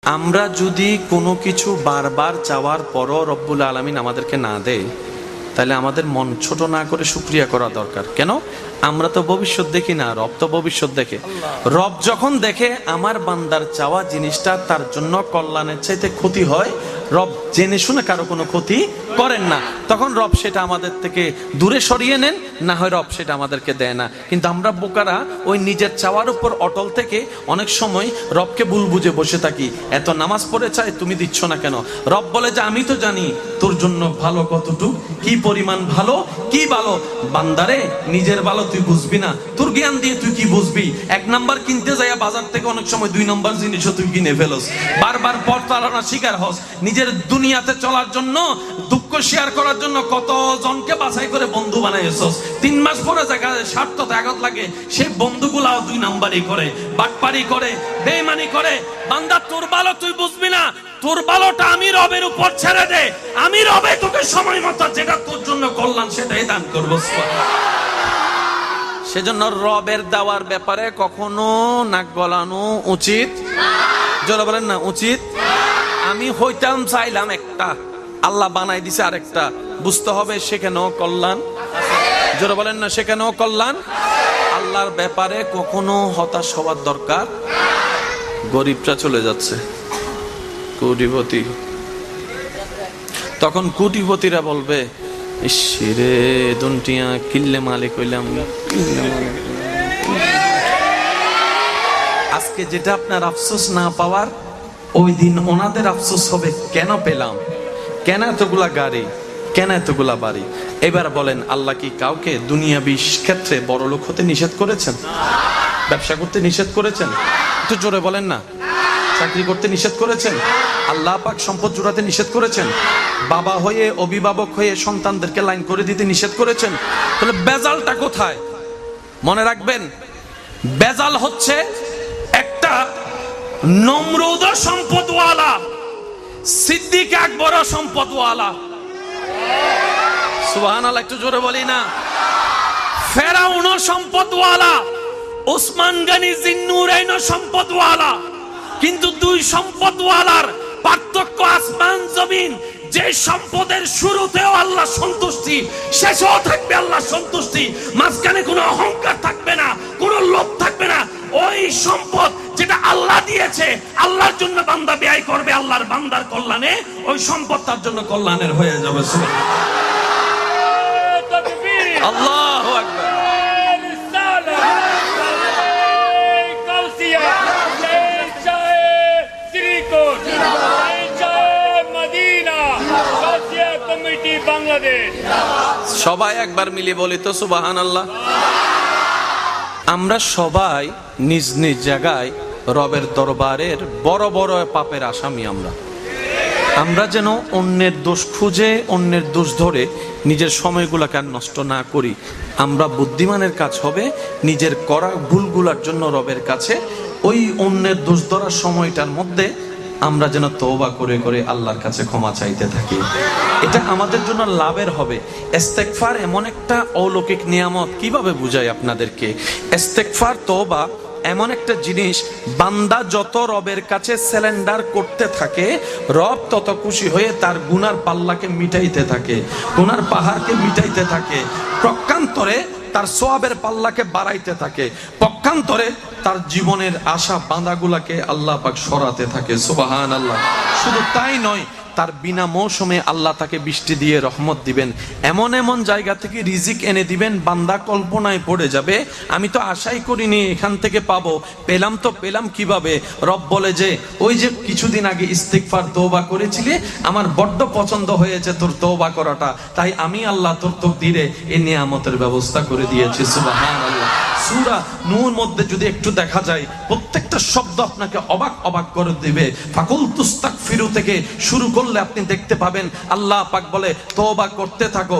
আমরা যদি কোনো কিছু বারবার চাওয়ার পরও রব্বুল আলামিন আমাদেরকে না দেয়, তাহলে আমাদের মন ছোট না করে শুকরিয়া করা দরকার। কেন? আমরা তো ভবিষ্যৎ দেখি না, রব তো ভবিষ্যৎ দেখে। রব যখন দেখে আমার বান্দার চাওয়া জিনিসটা তার জন্য কল্যাণের চাইতে ক্ষতি হয়, রব জেনে শুনে কারো কোনো ক্ষতি করেন না, তখন রব সেটা আমাদের থেকে দূরে সরিয়ে নেন, না হয় রব সেটা আমাদেরকে দেয় না। কিন্তু আমরা বোকারা ওই নিজের চাওয়ার উপর অটল থেকে অনেক সময় রবকে ভুল বুঝে বসে থাকি। এত নামাজ পড়ে চাই, তুমি দিচ্ছ না কেন? রব বলে যে আমি তো জানি তোর জন্য ভালো কতটুক, কি পরিমাণ ভালো, কি ভালো। বান্দারে, নিজের ভালো তুই বুঝবি না, তোর জ্ঞান দিয়ে তুই কি বুঝবি? 1 নাম্বার কিনতে যাইয়া বাজার থেকে অনেক সময় 2 নাম্বার জিনিসও তুই কিনে ফেলস, বারবার প্রতারণার শিকার হস। নিজের দুনিয়াতে চলার জন্য, দুঃখ শেয়ার করার জন্য কত জনকে বাছাই করে বন্ধু বানাইছস। 3 মাস পরে দেখা স্বার্থ ত্যাগত লাগে, সেই বন্ধুগুলাও 2 নাম্বারই করে, বাটপারি করে, বেঈমানি করে। বান্দা, তোর ভালো তুই বুঝবি না, তোর ভালোটা আমি রবের উপর ছেড়ে দে। আমি রবে তোকে সময় মতো যেটা তোর জন্য কল্যাণ সেটাই দান করবো। সেজন্য রবের দেওয়ার ব্যাপারে কখনো নাক গলানো উচিত, জোরে বলেন না, উচিত। আমি হইতাম চাইলাম একটা, আল্লাহ বানাই দিছে আরেকটা, বুঝতে হবে সেখানেও কল্যাণ, জোরে বলেন না, সেখানেও কল্যাণ। আল্লাহর ব্যাপারে কখনো হতাশ হওয়ার দরকার। গরিবটা চলে যাচ্ছে, কোটিপতি, তখন কোটিপতিরা বলবে ইসরে দুনটিয়া কিল্লে মালিক হইলাম। আজকে যেটা আপনার আফসোস না পাওয়ার, ওই দিন ওনাদের আফসোস হবে কেন পেলাম, কেন এতগুলা গাড়ি, কেন এতগুলা বাড়ি। এবার বলেন, আল্লাহ কি কাউকে দুনিয়াবি ক্ষেত্রে বড় লোক হতে নিষেধ করেছেন? ব্যবসা করতে নিষেধ করেছেন? একটু জোরে বলেন না। চাকরি করতে নিষেধ করেছেন? আল্লাহ পাক সম্পদ জোড়াতে নিষেধ করেছেন? বাবা হয়ে, অভিভাবক হয়ে সন্তানদেরকে লাইন করে দিতে নিষেধ করেছেন? তাহলে বেজালটা কোথায়? মনে রাখবেন, বেজাল হচ্ছে একটা নমরুদ সম্পদওয়ালা, সিদ্দিক আকবর সম্পদওয়ালা। সুবহানাল্লাহ, একটু জোরে বলি না। ফেরাউন সম্পদওয়ালা, ওসমান গনি জিন্নুরাইন সম্পদওয়ালা। কিন্তু 2 সম্পদওয়ালার পার্থক্য আসমান জমিন। যে সম্পদের শুরুতেও আল্লাহ সন্তুষ্টি, শেষেও থাকবে আল্লাহ সন্তুষ্টি, মাঝখানে কোনো অহংকার থাকবে না, কোনো লোভ থাকবে না। ওই সম্পদ যেটা আল্লাহ দিয়েছে, আল্লাহর জন্য বান্দা ব্যয় করবে আল্লাহর বান্দার কল্যাণে, ওই সম্পদ তার জন্য কল্যাণের হয়ে যাবে। আল্লাহু আকবার। সবাই একবার মিলে বলি তো সুবহানাল্লাহ। আমরা সবাই নিজ নিজ জায়গায় রবের দরবারের বড় বড় পাপের আসামি। আমরা যেন অন্যের দোষ খুঁজে, অন্যের দোষ ধরে নিজের সময়গুলোকে আর নষ্ট না করি। আমরা বুদ্ধিমানের কাজ হবে নিজের করা ভুলগুলোর জন্য রবের কাছে ওই অন্যের দোষ ধরার সময়টার মধ্যে আমরা যেন তওবা করে করে আল্লাহর কাছে ক্ষমা চাইতে থাকি। এটা আমাদের জন্য লাভের হবে। ইস্তেগফার এমন একটা অলৌকিক নিয়ামত, কিভাবে বুঝাই আপনাদেরকে। ইস্তেগফার, তওবা এমন একটা জিনিস, বান্দা যত রবের কাছে সারেন্ডার করতে থাকে, রব তত খুশি হয়ে তার গুনার পাল্লাকে মিটাইতে থাকে, গুনার পাহাড়কে মিটাইতে থাকে। প্রকান্তরে তার সওয়াবের পাল্লাকে বাড়াইতে থাকে, পক্ষান্তরে তার জীবনের আশা বাঁধাগুলাকে আল্লাহ পাক সরাতে থাকে। সুবহানাল্লাহ। শুধু তাই নয়, তার বিনা মৌসুমে আল্লাহ তাকে বৃষ্টি দিয়ে রহমত দিবেন, এমন এমন জায়গা থেকে রিজিক এনে দিবেন, বান্দা কল্পনায় পড়ে যাবে আমি তো আশাই করিনি এখান থেকে পাবো, পেলাম তো পেলাম কিভাবে। রব বলে যে ওই যে কিছুদিন আগে ইস্তিগফার তওবা করেছিলি, আমার বড্ড পছন্দ হয়েছে তোর তওবা করাটা, তাই আমি আল্লাহ তোর তাকদীরে এই নিয়ামতের ব্যবস্থা করে দিয়েছি। সুবহানাল্লাহ। সূরা নূর মধ্যে যদি একটু দেখা যায়, প্রত্যেকটা শব্দ আপনাকে অবাক অবাক করে দিবে। ফাকুল তুস্তাগফিরু থেকে শুরু করলে আপনি দেখতে পাবেন আল্লাহ পাক বলে তওবা করতে থাকো।